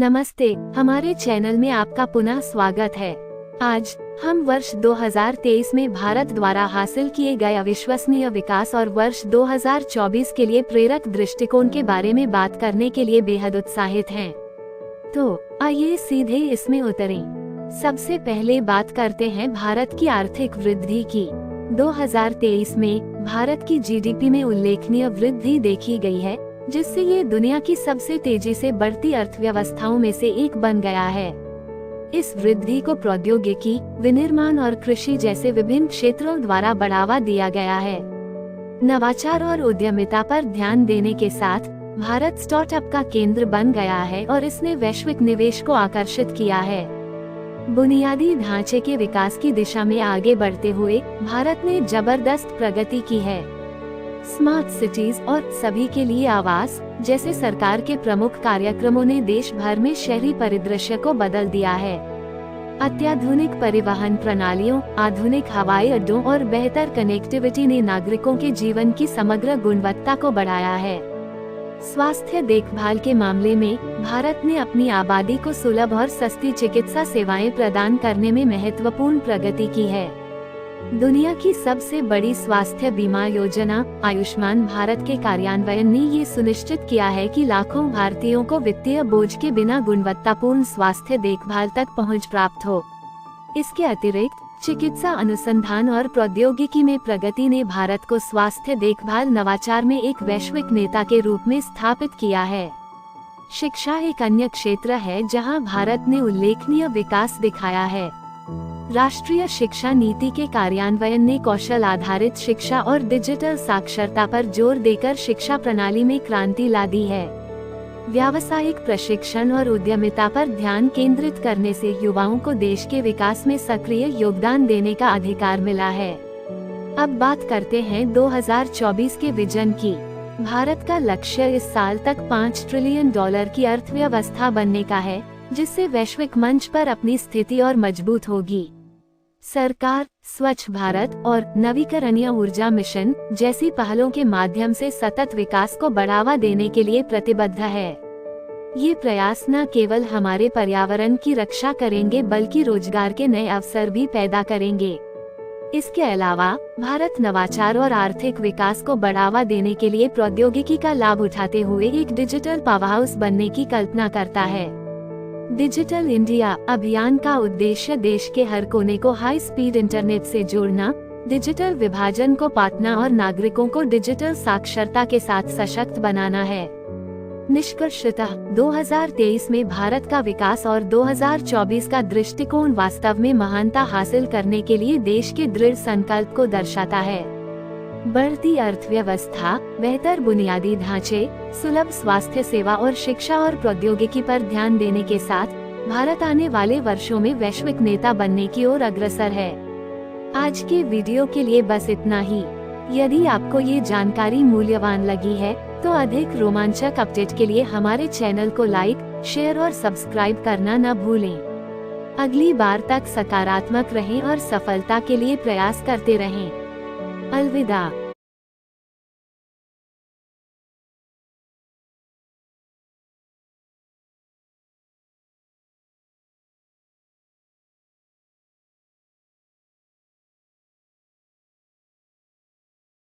नमस्ते, हमारे चैनल में आपका पुनः स्वागत है। आज हम वर्ष 2023 में भारत द्वारा हासिल किए गए अविश्वसनीय विकास और वर्ष 2024 के लिए प्रेरक दृष्टिकोण के बारे में बात करने के लिए बेहद उत्साहित हैं। तो आइए सीधे इसमें उतरें। सबसे पहले बात करते हैं भारत की आर्थिक वृद्धि की। 2023 में भारत की जीडीपी में उल्लेखनीय वृद्धि देखी गई है, जिससे ये दुनिया की सबसे तेजी से बढ़ती अर्थव्यवस्थाओं में से एक बन गया है। इस वृद्धि को प्रौद्योगिकी, विनिर्माण और कृषि जैसे विभिन्न क्षेत्रों द्वारा बढ़ावा दिया गया है। नवाचार और उद्यमिता पर ध्यान देने के साथ भारत स्टार्टअप का केंद्र बन गया है और इसने वैश्विक निवेश को आकर्षित किया है। बुनियादी ढांचे के विकास की दिशा में आगे बढ़ते हुए भारत ने जबरदस्त प्रगति की है। स्मार्ट सिटीज और सभी के लिए आवास जैसे सरकार के प्रमुख कार्यक्रमों ने देश भर में शहरी परिदृश्य को बदल दिया है। अत्याधुनिक परिवहन प्रणालियों, आधुनिक हवाई अड्डों और बेहतर कनेक्टिविटी ने नागरिकों के जीवन की समग्र गुणवत्ता को बढ़ाया है। स्वास्थ्य देखभाल के मामले में भारत ने अपनी आबादी को सुलभ और सस्ती चिकित्सा सेवाएं प्रदान करने में महत्वपूर्ण प्रगति की है। दुनिया की सबसे बड़ी स्वास्थ्य बीमा योजना आयुष्मान भारत के कार्यान्वयन ने ये सुनिश्चित किया है कि लाखों भारतीयों को वित्तीय बोझ के बिना गुणवत्तापूर्ण स्वास्थ्य देखभाल तक पहुंच प्राप्त हो। इसके अतिरिक्त चिकित्सा अनुसंधान और प्रौद्योगिकी में प्रगति ने भारत को स्वास्थ्य देखभाल नवाचार में एक वैश्विक नेता के रूप में स्थापित किया है। शिक्षा एक अन्य क्षेत्र है जहां भारत ने उल्लेखनीय विकास दिखाया है। राष्ट्रीय शिक्षा नीति के कार्यान्वयन ने कौशल आधारित शिक्षा और डिजिटल साक्षरता पर जोर देकर शिक्षा प्रणाली में क्रांति ला दी है। व्यावसायिक प्रशिक्षण और उद्यमिता पर ध्यान केंद्रित करने से युवाओं को देश के विकास में सक्रिय योगदान देने का अधिकार मिला है। अब बात करते हैं 2024 के विजन की। भारत का लक्ष्य इस साल तक $5 ट्रिलियन की अर्थव्यवस्था बनने का है, जिससे वैश्विक मंच पर अपनी स्थिति और मजबूत होगी। सरकार स्वच्छ भारत और नवीकरणीय ऊर्जा मिशन जैसी पहलों के माध्यम से सतत विकास को बढ़ावा देने के लिए प्रतिबद्ध है। ये प्रयास न केवल हमारे पर्यावरण की रक्षा करेंगे बल्कि रोजगार के नए अवसर भी पैदा करेंगे। इसके अलावा भारत नवाचार और आर्थिक विकास को बढ़ावा देने के लिए प्रौद्योगिकी का लाभ उठाते हुए एक डिजिटल पावरहाउस बनने की कल्पना करता है। डिजिटल इंडिया अभियान का उद्देश्य देश के हर कोने को हाई स्पीड इंटरनेट से जोड़ना, डिजिटल विभाजन को पाटना और नागरिकों को डिजिटल साक्षरता के साथ सशक्त बनाना है। निष्कर्षतः 2023 में भारत का विकास और 2024 का दृष्टिकोण वास्तव में महानता हासिल करने के लिए देश के दृढ़ संकल्प को दर्शाता है। बढ़ती अर्थव्यवस्था, बेहतर बुनियादी ढांचे, सुलभ स्वास्थ्य सेवा और शिक्षा और प्रौद्योगिकी पर ध्यान देने के साथ भारत आने वाले वर्षों में वैश्विक नेता बनने की ओर अग्रसर है। आज के वीडियो के लिए बस इतना ही। यदि आपको ये जानकारी मूल्यवान लगी है तो अधिक रोमांचक अपडेट के लिए हमारे चैनल को लाइक, शेयर और सब्सक्राइब करना न भूलें। अगली बार तक सकारात्मक रहें और सफलता के लिए प्रयास करते रहें। अलविदा।